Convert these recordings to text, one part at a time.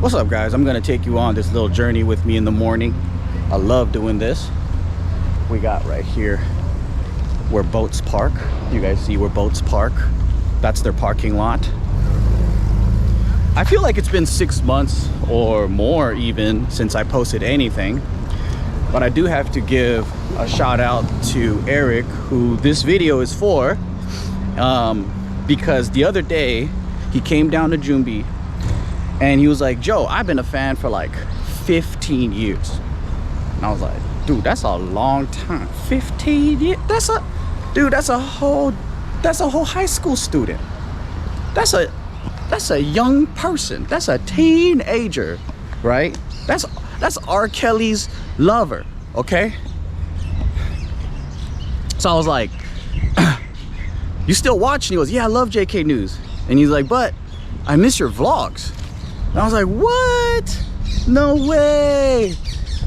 What's up, guys? I'm gonna take you on this little journey with me in the morning. I love doing this. We got right here where boats park. You guys see where boats park? That's their parking lot. I feel like it's been 6 months or more even since I posted anything, but I do have to give a shout out to Eric, who this video is for, because the other day he came down to Jumbi and he was like, Joe, I've been a fan for like 15 years. And I was like, dude, that's a long time. 15 years? That's a whole high school student. That's a young person. That's a teenager, right? That's R. Kelly's lover, okay? So I was like, you still watching? He goes, yeah, I love JK News. And he's like, but I miss your vlogs. And I was like, what? No way.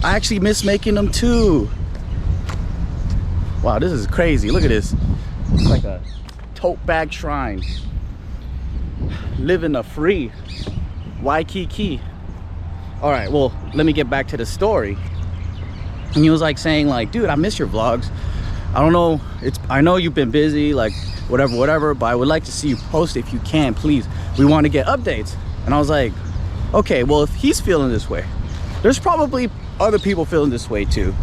I actually miss making them too. Wow, this is crazy. Look at this. It's like a tote bag shrine. Living a free Waikiki. All right, well, let me get back to the story. And he was like saying like, dude, I miss your vlogs. I don't know, I know you've been busy, like whatever, but I would like to see you post if you can, please. We want to get updates. And I was like, okay, well, if he's feeling this way, there's probably other people feeling this way too.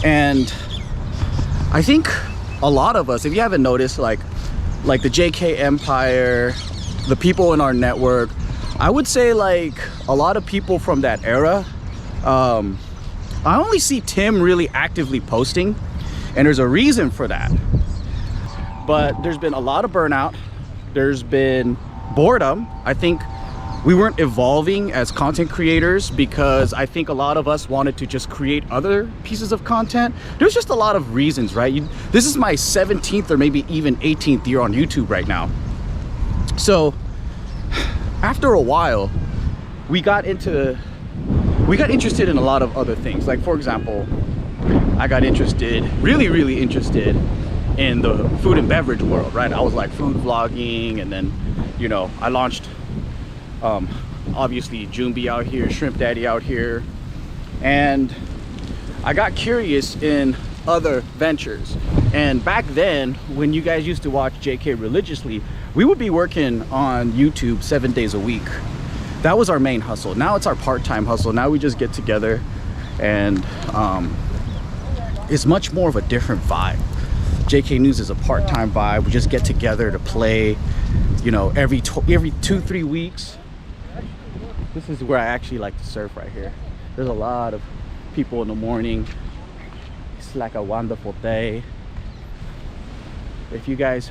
And I think a lot of us, if you haven't noticed, like the JK Empire, the people in our network, I would say like a lot of people from that era, I only see Tim really actively posting, and there's a reason for that. But there's been a lot of burnout. There's been boredom. I think we weren't evolving as content creators because I think a lot of us wanted to just create other pieces of content. There's just a lot of reasons, right? This is my 17th or maybe even 18th year on YouTube right now. So after a while, we got interested in a lot of other things. Like, for example, I got really interested in the food and beverage world, right? I was like food vlogging, and then, you know, I launched obviously Jumbi out here, Shrimp Daddy out here, and I got curious in other ventures. And back then, when you guys used to watch JK religiously, we would be working on YouTube 7 days a week. That was our main hustle. Now it's our part-time hustle. Now we just get together, and it's much more of a different vibe. JK News is a part-time vibe. We just get together to play, you know, every 2-3 weeks. This is where I actually like to surf right here. There's a lot of people in the morning. It's like a wonderful day. If you guys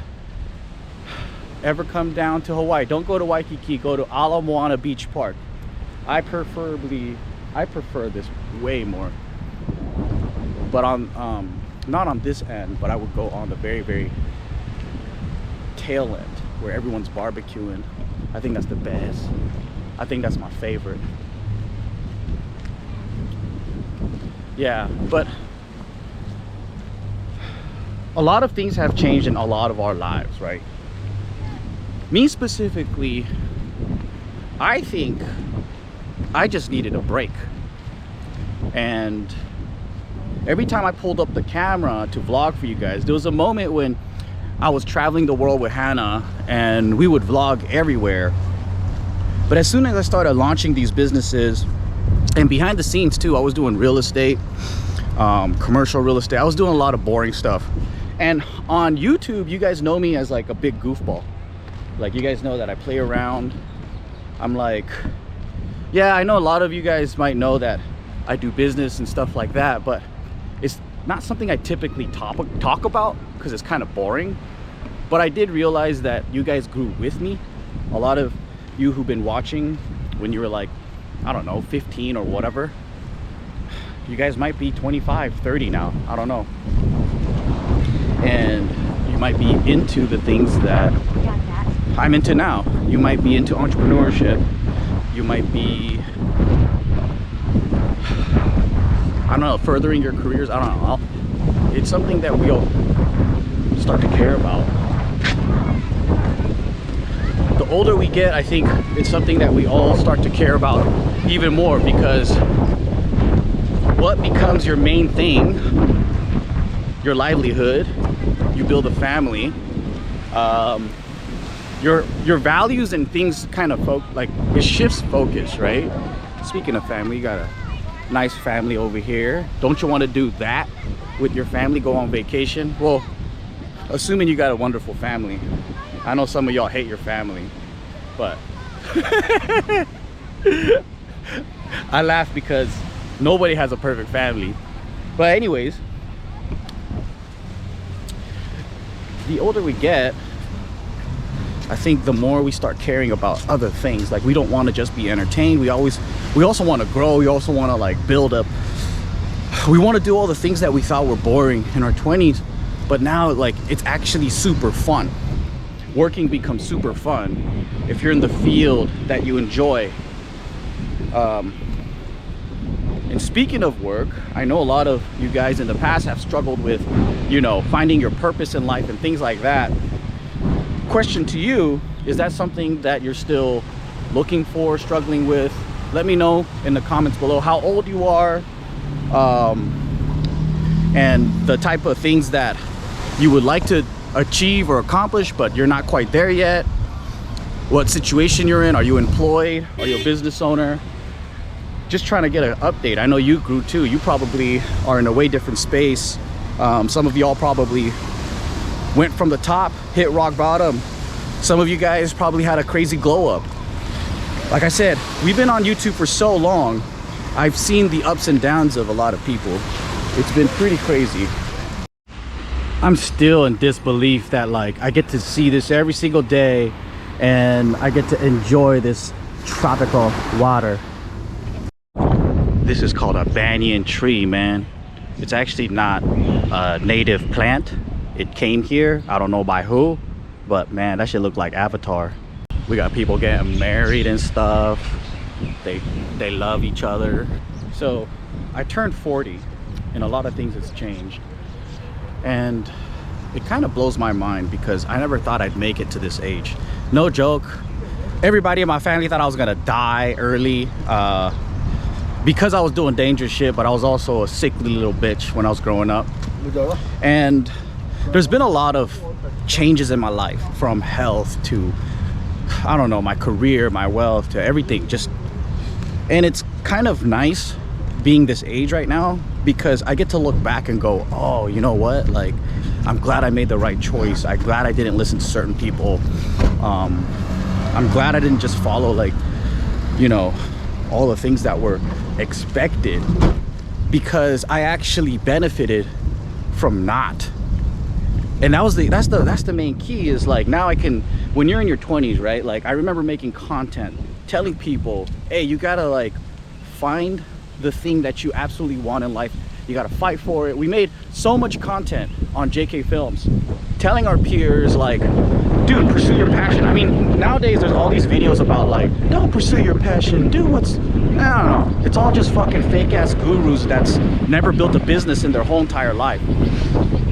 ever come down to Hawaii, don't go to Waikiki, go to Ala Moana Beach Park. I prefer this way more. But on not on this end, but I would go on the very tail end where everyone's barbecuing. I think that's the best. I think that's my favorite. Yeah, but a lot of things have changed in a lot of our lives, right? Me specifically, I think I just needed a break. And every time I pulled up the camera to vlog for you guys, there was a moment when I was traveling the world with Hannah and we would vlog everywhere. But as soon as I started launching these businesses, and behind the scenes too, I was doing real estate, commercial real estate. I was doing a lot of boring stuff. And on YouTube, you guys know me as like a big goofball. Like, you guys know that I play around. I'm like, yeah, I know a lot of you guys might know that I do business and stuff like that, but it's not something I typically talk about because it's kind of boring. But I did realize that you guys grew with me. A lot of you who've been watching when you were like, I don't know, 15 or whatever, you guys might be 25, 30 now, I don't know. And you might be into the things that I'm into now. You might be into entrepreneurship. You might be, I don't know, furthering your careers. I don't know. It's something that we'll start to care about. The the older we get, I think it's something that we all start to care about even more, because what becomes your main thing, your livelihood, you build a family, your values and things kind of it shifts focus, right? Speaking of family, you got a nice family over here. Don't you want to do that with your family, go on vacation? Well, assuming you got a wonderful family. I know some of y'all hate your family, but I laugh because nobody has a perfect family. But anyways, the older we get, I think the more we start caring about other things. Like, we don't want to just be entertained. We also want to grow. We also want to like build up. We want to do all the things that we thought were boring in our 20s, but now like it's actually super fun. Working becomes super fun if you're in the field that you enjoy. And speaking of work, I know a lot of you guys in the past have struggled with, you know, finding your purpose in life and things like that. Question to you, is that something that you're still looking for, struggling with? Let me know in the comments below how old you are, and the type of things that you would like to achieve or accomplish, but you're not quite there yet. What situation you're in. Are you employed? Are you a business owner? Just trying to get an update. I know you grew too. You probably are in a way different space. Some of y'all probably went from the top, hit rock bottom. Some of you guys probably had a crazy glow up. Like I said, we've been on YouTube for so long. I've seen the ups and downs of a lot of people. It's been pretty crazy. I'm still in disbelief that like I get to see this every single day and I get to enjoy this tropical water. This is called a banyan tree, man. It's actually not a native plant. It came here, I don't know by who, but man, that shit looked like Avatar. We got people getting married and stuff. They love each other. So I turned 40 and a lot of things has changed. And it kind of blows my mind because I never thought I'd make it to this age. No joke. Everybody in my family thought I was gonna die early because I was doing dangerous shit, but I was also a sickly little bitch when I was growing up. And there's been a lot of changes in my life, from health to, I don't know, my career, my wealth, to everything. And it's kind of nice being this age right now because I get to look back and go, oh, you know what? Like, I'm glad I made the right choice. I'm glad I didn't listen to certain people. I'm glad I didn't just follow, like, you know, all the things that were expected, because I actually benefited from not. And that's the main key, is like, now I can, when you're in your 20s, right? Like, I remember making content telling people, hey, you gotta like find the thing that you absolutely want in life. You gotta fight for it. We made so much content on JK Films telling our peers, like, dude, pursue your passion. I mean, nowadays there's all these videos about like, don't pursue your passion, do what's, I don't know, it's all just fucking fake ass gurus that's never built a business in their whole entire life.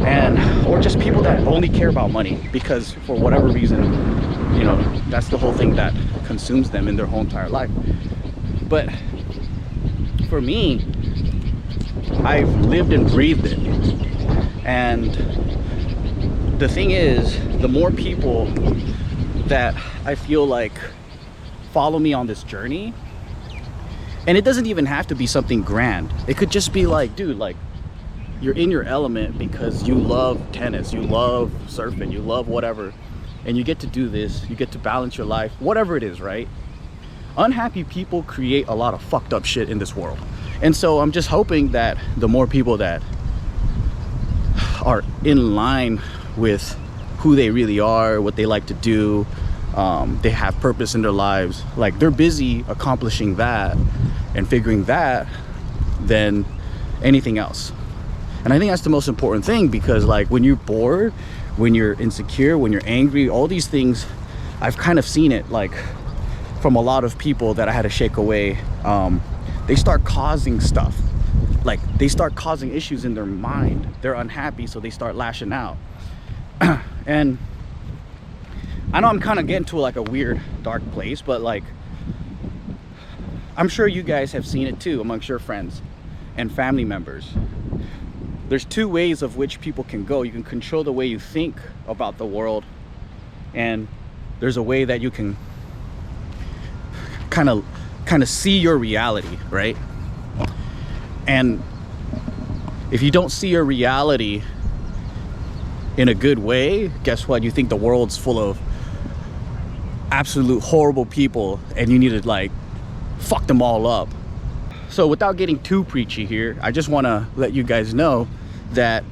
And or just people that only care about money because for whatever reason, you know, that's the whole thing that consumes them in their whole entire life. But for me, I've lived and breathed it. And the thing is, the more people that I feel like follow me on this journey, and it doesn't even have to be something grand. It could just be like, dude, like, you're in your element because you love tennis, you love surfing, you love whatever, and you get to do this, you get to balance your life, whatever it is, right? Unhappy people create a lot of fucked up shit in this world. And so I'm just hoping that the more people that are in line with who they really are, what they like to do, they have purpose in their lives, like they're busy accomplishing that and figuring that than anything else. And I think that's the most important thing, because like when you're bored, when you're insecure, when you're angry, all these things, I've kind of seen it like from a lot of people that I had to shake away. They start causing stuff, like they start causing issues in their mind. They're unhappy, so they start lashing out. And I know I'm kind of getting to like a weird dark place, but like I'm sure you guys have seen it too amongst your friends and family members. There's two ways of which people can go. You can control the way you think about the world, and there's a way that you can kind of see your reality, right? And if you don't see your reality in a good way, guess what? You think the world's full of absolute horrible people and you need to like fuck them all up. So without getting too preachy here, I just want to let you guys know that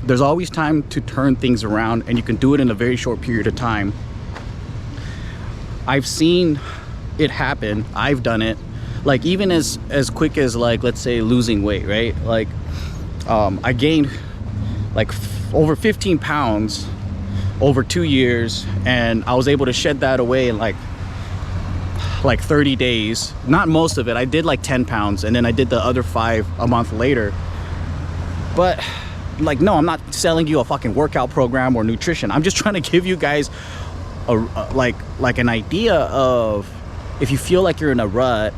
there's always time to turn things around, and you can do it in a very short period of time. I've seen it happen. I've done it, like even as quick as, like, let's say losing weight, right? Like I gained like over 15 pounds over 2 years, and I was able to shed that away in like 30 days. Not most of it. I did like 10 pounds, and then I did the other 5 a month later. But like, no, I'm not selling you a fucking workout program or nutrition. I'm just trying to give you guys like an idea of, if you feel like you're in a rut.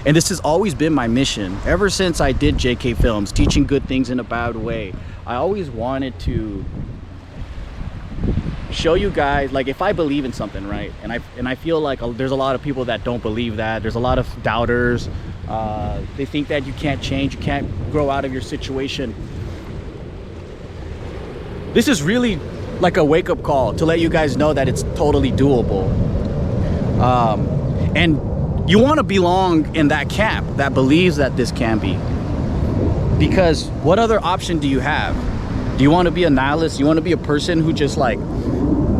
And this has always been my mission ever since I did JK Films, teaching good things in a bad way. I always wanted to show you guys, like, if I believe in something, right, and I feel like there's a lot of people that don't believe that. There's a lot of doubters. They think that you can't change, you can't grow out of your situation. This is really like a wake-up call to let you guys know that it's totally doable. And you want to belong in that camp that believes that this can be, because what other option do you have? Do you want to be a nihilist? You want to be a person who just like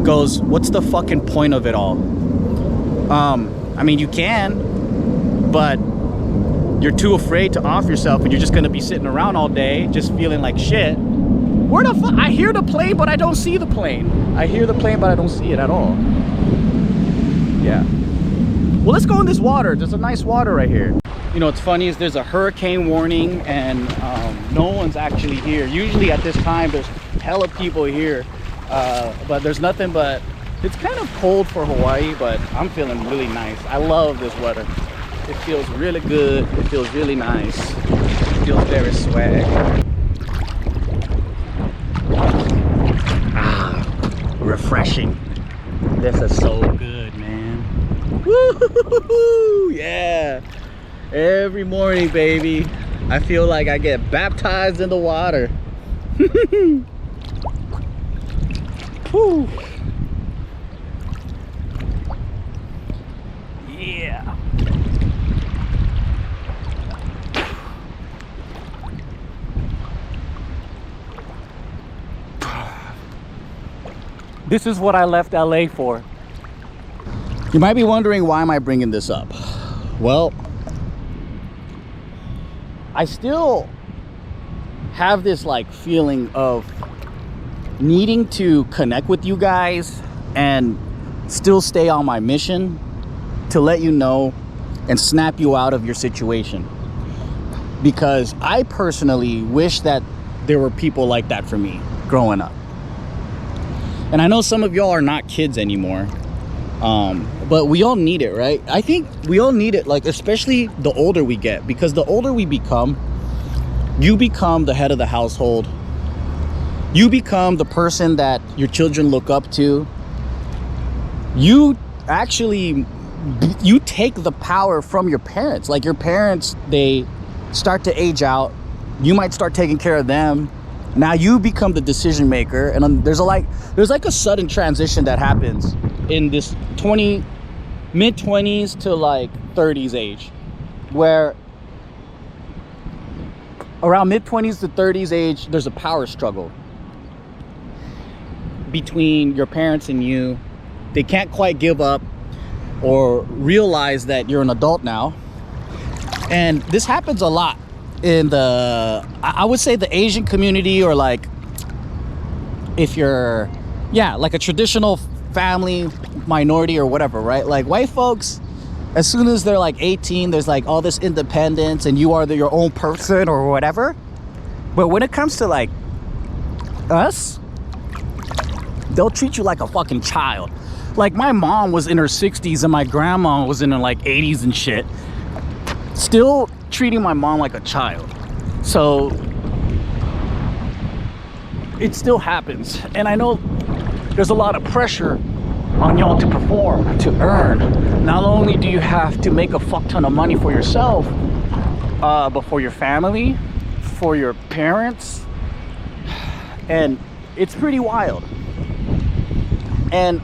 goes, what's the fucking point of it all? I mean, you can, but you're too afraid to off yourself, and you're just going to be sitting around all day just feeling like shit. Where the fuck? I hear the plane, but I don't see the plane. I hear the plane, but I don't see it at all. Yeah. Well, let's go in this water. There's a nice water right here. You know, what's funny is there's a hurricane warning, and no one's actually here. Usually at this time, there's hella people here. But there's nothing. But it's kind of cold for Hawaii, but I'm feeling really nice. I love this weather. It feels really good. It feels really nice. It feels very swag. Refreshing. This is so good, man. Woo! Yeah. Every morning, baby, I feel like I get baptized in the water. Woo. Yeah. This is what I left LA for. You might be wondering, why am I bringing this up? Well, I still have this like feeling of needing to connect with you guys and still stay on my mission to let you know and snap you out of your situation. Because I personally wish that there were people like that for me growing up. And I know some of y'all are not kids anymore, but we all need it, right? I think we all need it, like, especially the older we get, because the older we become, you become the head of the household. You become the person that your children look up to. You actually, you take the power from your parents. Like, your parents, they start to age out. You might start taking care of them. Now you become the decision maker, and there's like a sudden transition that happens in this mid-20s to like 30s age, where around mid-20s to 30s age, there's a power struggle between your parents and you. They can't quite give up or realize that you're an adult now. And this happens a lot in the, I would say, the Asian community, or like if you're, yeah, like a traditional family minority or whatever, right? Like white folks, as soon as they're like 18, there's like all this independence and you are your own person or whatever. But when it comes to like us, they'll treat you like a fucking child. Like, my mom was in her 60s and my grandma was in her like 80s and shit, still treating my mom like a child. So it still happens, and I know there's a lot of pressure on y'all to perform, to earn. Not only do you have to make a fuck ton of money for yourself, but for your family, for your parents, and it's pretty wild. And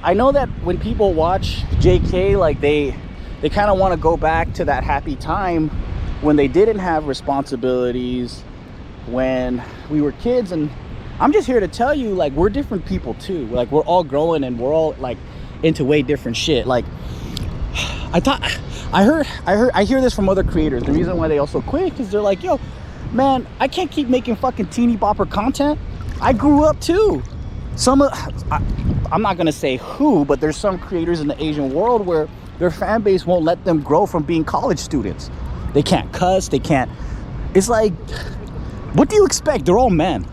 I know that when people watch JK, like they kind of want to go back to that happy time when they didn't have responsibilities, when we were kids. And I'm just here to tell you, like, we're different people too. Like, we're all growing and we're all like into way different shit. Like, I hear this from other creators. The reason why they also quit is they're like, yo, man, I can't keep making fucking teeny bopper content. I grew up too. I'm not gonna say who, but there's some creators in the Asian world where their fan base won't let them grow from being college students. They can't cuss, they can't. It's like, what do you expect? They're all men.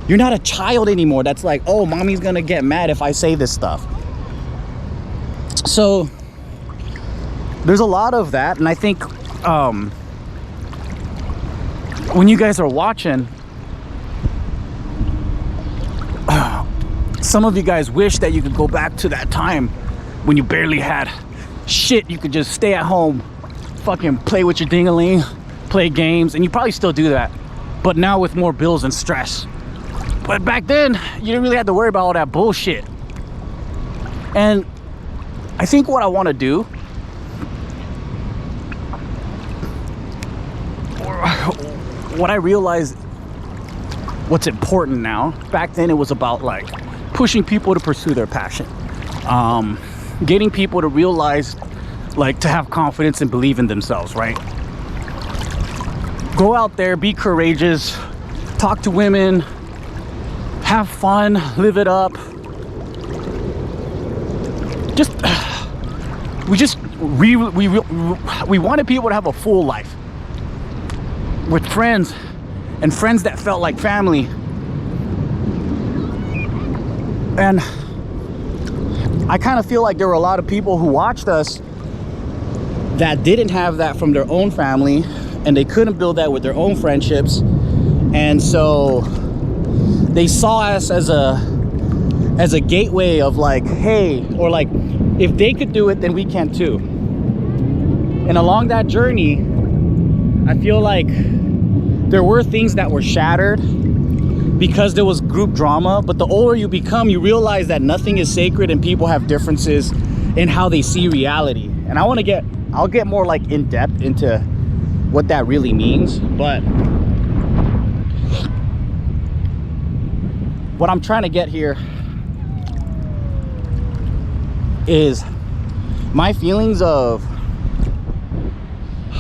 You're not a child anymore that's like, oh, mommy's gonna get mad if I say this stuff. So there's a lot of that, and I think when you guys are watching, some of you guys wish that you could go back to that time when you barely had shit. You could just stay at home, fucking play with your ding-a-ling, play games, and you probably still do that, but now with more bills and stress. But back then, you didn't really have to worry about all that bullshit. And I think what I want to do, or what I realized what's important now, back then it was about like pushing people to pursue their passion, getting people to realize, like, to have confidence and believe in themselves, right? Go out there, be courageous, talk to women, have fun, live it up. We wanted people to have a full life with friends, and friends that felt like family. And I kind of feel like there were a lot of people who watched us that didn't have that from their own family, and they couldn't build that with their own friendships. And so they saw us as a gateway of like, hey, or like, if they could do it, then we can too. And along that journey, I feel like there were things that were shattered because there was group drama. But the older you become, you realize that nothing is sacred and people have differences in how they see reality. And I'll get more like in depth into what that really means. But what I'm trying to get here is my feelings of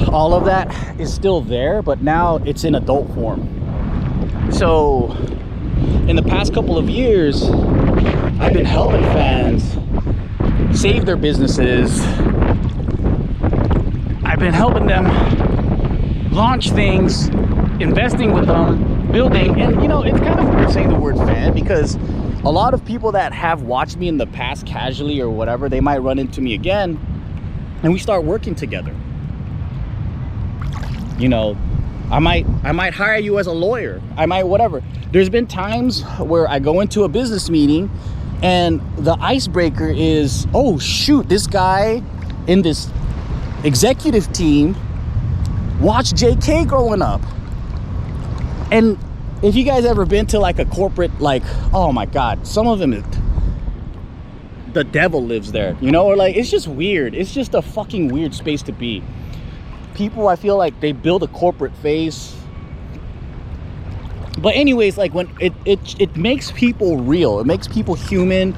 all of that is still there, but now it's in adult form. So in the past couple of years, I've been helping fans save their businesses. I've been helping them launch things, investing with them, building. And you know, it's kind of weird saying the word fan, because a lot of people that have watched me in the past casually or whatever, they might run into me again and we start working together. You know, I might hire you as a lawyer. I might whatever. There's been times where I go into a business meeting and the icebreaker is, oh shoot, this guy in this executive team watched JK growing up. And if you guys ever been to like a corporate, like, oh my God, some of them, the devil lives there, you know, or like, it's just weird. It's just a fucking weird space to be. People, I feel like they build a corporate face. But anyways, like when it makes people real, it makes people human.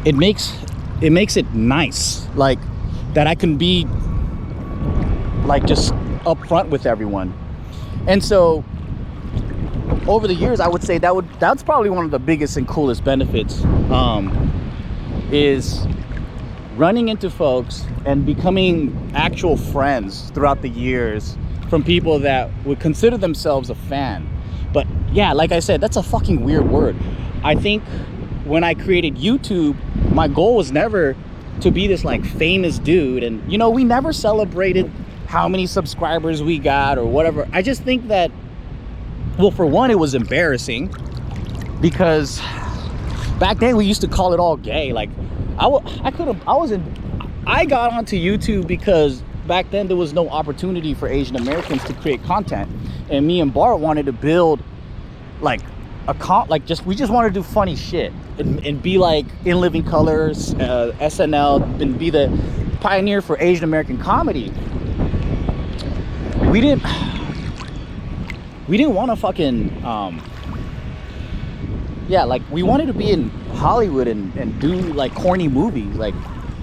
It makes it nice, like that I can be like just upfront with everyone. And so over the years, I would say that's probably one of the biggest and coolest benefits, is running into folks and becoming actual friends throughout the years from people that would consider themselves a fan. But yeah, like I said, that's a fucking weird word. I think when I created YouTube, my goal was never to be this like famous dude. And you know, we never celebrated how many subscribers we got or whatever. I just think that, well, for one, it was embarrassing because back then we used to call it all gay. Like I got onto YouTube because back then there was no opportunity for Asian Americans to create content, and me and Bart wanted to build like we just wanted to do funny shit and be like In Living Colors, SNL, and be the pioneer for Asian American comedy. We didn't want to fucking yeah, like we wanted to be in Hollywood and do like corny movies. Like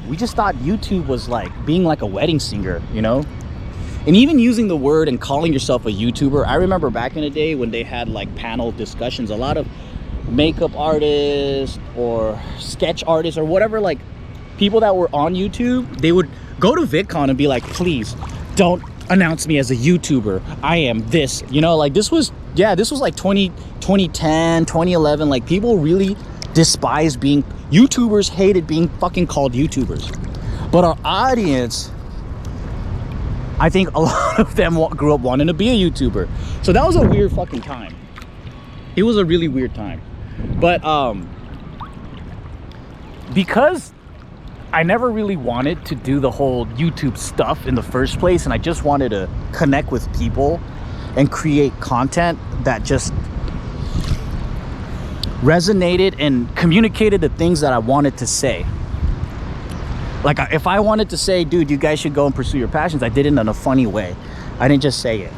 we just thought YouTube was like being like a wedding singer, you know? And even using the word and calling yourself a YouTuber, I remember back in the day when they had like panel discussions, a lot of makeup artists or sketch artists or whatever, like people that were on YouTube, they would go to VidCon and be like, please don't announce me as a YouTuber. I am this, you know, like this was like 2010, 2011. Like people really despised being YouTubers, hated being fucking called YouTubers. But our audience, I think a lot of them grew up wanting to be a YouTuber. So that was a weird fucking time. It was a really weird time. But because I never really wanted to do the whole YouTube stuff in the first place, and I just wanted to connect with people and create content that just resonated and communicated the things that I wanted to say. Like if I wanted to say, dude, you guys should go and pursue your passions, I did it in a funny way. I didn't just say it.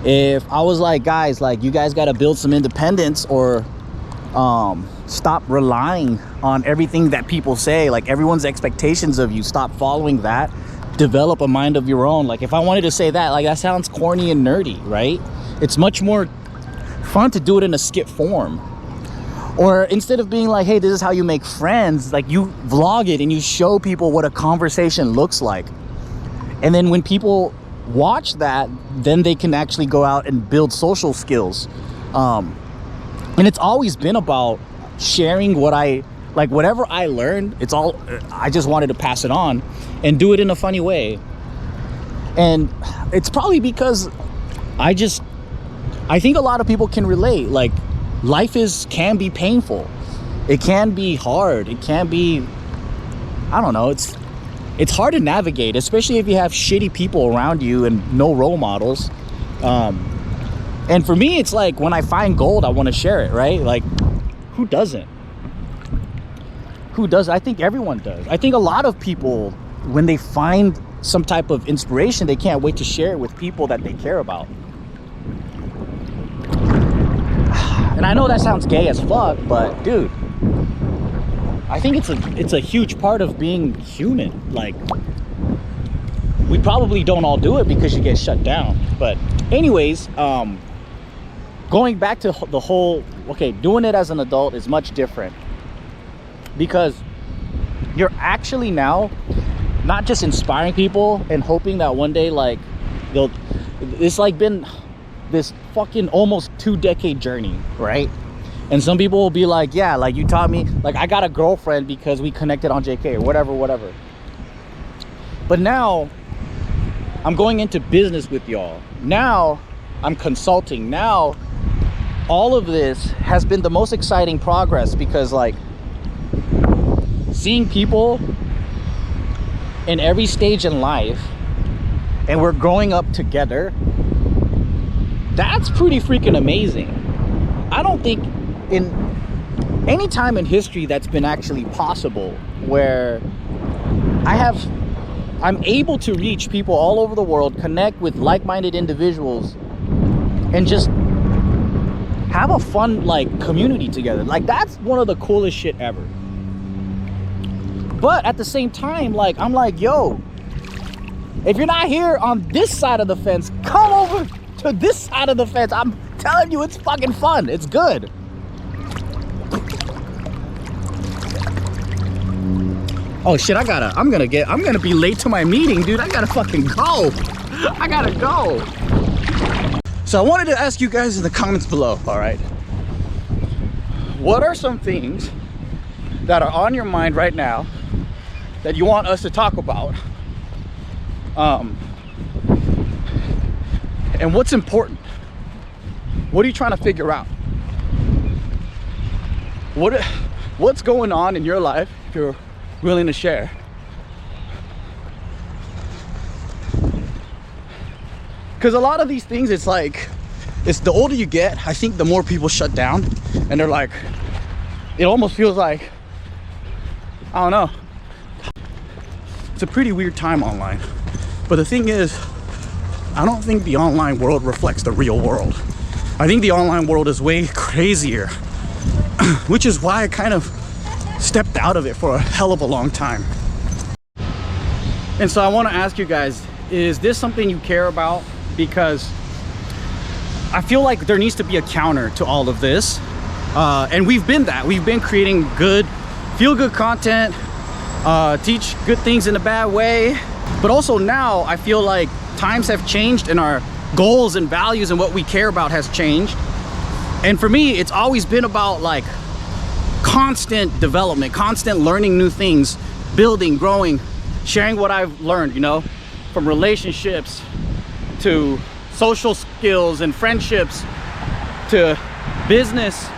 If I was like, guys, like you guys got to build some independence or stop relying on everything that people say, like everyone's expectations of you, stop following that, develop a mind of your own. Like if I wanted to say that, like that sounds corny and nerdy, right? It's much more fun to do it in a skit form. Or instead of being like, hey, this is how you make friends, like you vlog it and you show people what a conversation looks like. And then when people watch that, then they can actually go out and build social skills. And it's always been about sharing what like whatever I learned, I just wanted to pass it on and do it in a funny way. And it's probably because I think a lot of people can relate. Like life can be painful. It can be hard. It can be, I don't know, it's hard to navigate, especially if you have shitty people around you and no role models. And for me, it's like when I find gold, I want to share it, right? Like who doesn't? Who does? I think everyone does. I think a lot of people, when they find some type of inspiration, they can't wait to share it with people that they care about. And I know that sounds gay as fuck, but dude, I think it's a huge part of being human. Like we probably don't all do it because you get shut down. But anyways, going back to the whole, okay, doing it as an adult is much different because you're actually now not just inspiring people and hoping that one day like it's like been this fucking almost 2-decade journey, right? And some people will be like, yeah, like you taught me, like I got a girlfriend because we connected on JK or whatever. But now I'm going into business with y'all. Now I'm consulting. Now all of this has been the most exciting progress because like seeing people in every stage in life and we're growing up together, that's pretty freaking amazing. I don't think in any time in history that's been actually possible where I'm able to reach people all over the world, connect with like-minded individuals and just have a fun like community together. Like that's one of the coolest shit ever. But at the same time, like I'm like, yo, if you're not here on this side of the fence, come over to this side of the fence. I'm telling you, it's fucking fun. It's good. Oh shit, I'm gonna be late to my meeting, dude. I gotta fucking go. I gotta go. So I wanted to ask you guys in the comments below, all right? what are some things that are on your mind right now that you want us to talk about? And what's important? What are you trying to figure out? What's going on in your life, if you're willing to share? Because a lot of these things, it's like, it's the older you get, I think the more people shut down, and they're like, it almost feels like, I don't know, it's a pretty weird time online. But the thing is, I don't think the online world reflects the real world. I think the online world is way crazier, which is why I kind of stepped out of it for a hell of a long time. And so I want to ask you guys, is this something you care about? Because I feel like there needs to be a counter to all of this. And we've been creating good, feel-good content, teach good things in a bad way. But also now I feel like times have changed and our goals and values and what we care about has changed. And for me, it's always been about like constant development, constant learning new things, building, growing, sharing what I've learned, you know, from relationships to social skills and friendships to business.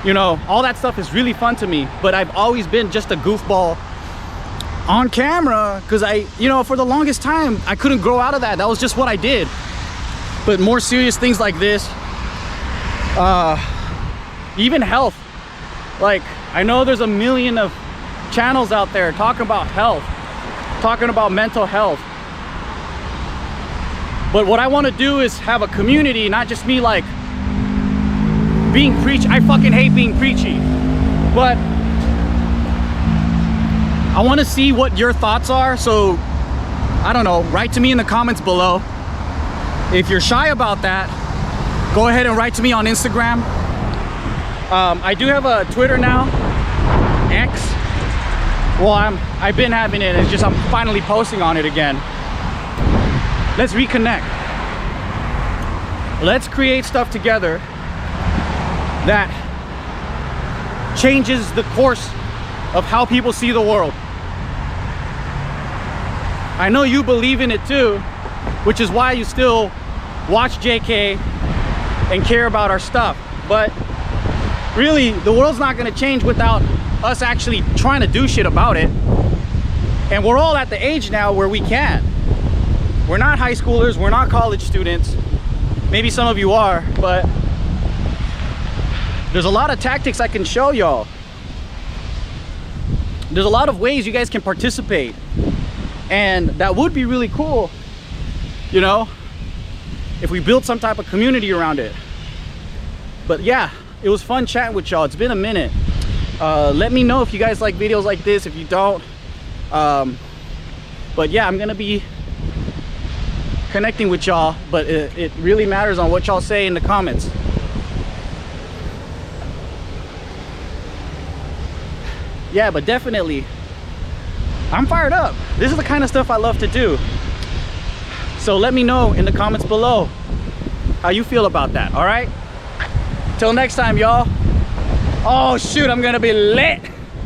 You know, all that stuff is really fun to me, but I've always been just a goofball on camera because you know, for the longest time I couldn't grow out of that. That was just what I did. But more serious things like this, even health, like I know there's a million of channels out there talking about health, talking about mental health, but what I want to do is have a community, not just me like being preachy. I fucking hate being preachy, but I want to see what your thoughts are. So I don't know, write to me in the comments below. If you're shy about that, go ahead and write to me on Instagram. I do have a Twitter now, X. Well, I've been having it. It's just I'm finally posting on it again. Let's reconnect. Let's create stuff together that changes the course of how people see the world. I know you believe in it too, which is why you still watch JK and care about our stuff. But really, the world's not gonna change without us actually trying to do shit about it. And we're all at the age now where we can. We're not high schoolers, we're not college students. Maybe some of you are, but there's a lot of tactics I can show y'all. There's a lot of ways you guys can participate. And that would be really cool, you know, if we built some type of community around it. But yeah, it was fun chatting with y'all. It's been a minute. Let me know if you guys like videos like this, if you don't. But yeah, I'm gonna be connecting with y'all, but it really matters on what y'all say in the comments. Yeah, but definitely I'm fired up. This is the kind of stuff I love to do. So let me know in the comments below how you feel about that. All right, till next time, y'all. Oh shoot, I'm gonna be lit.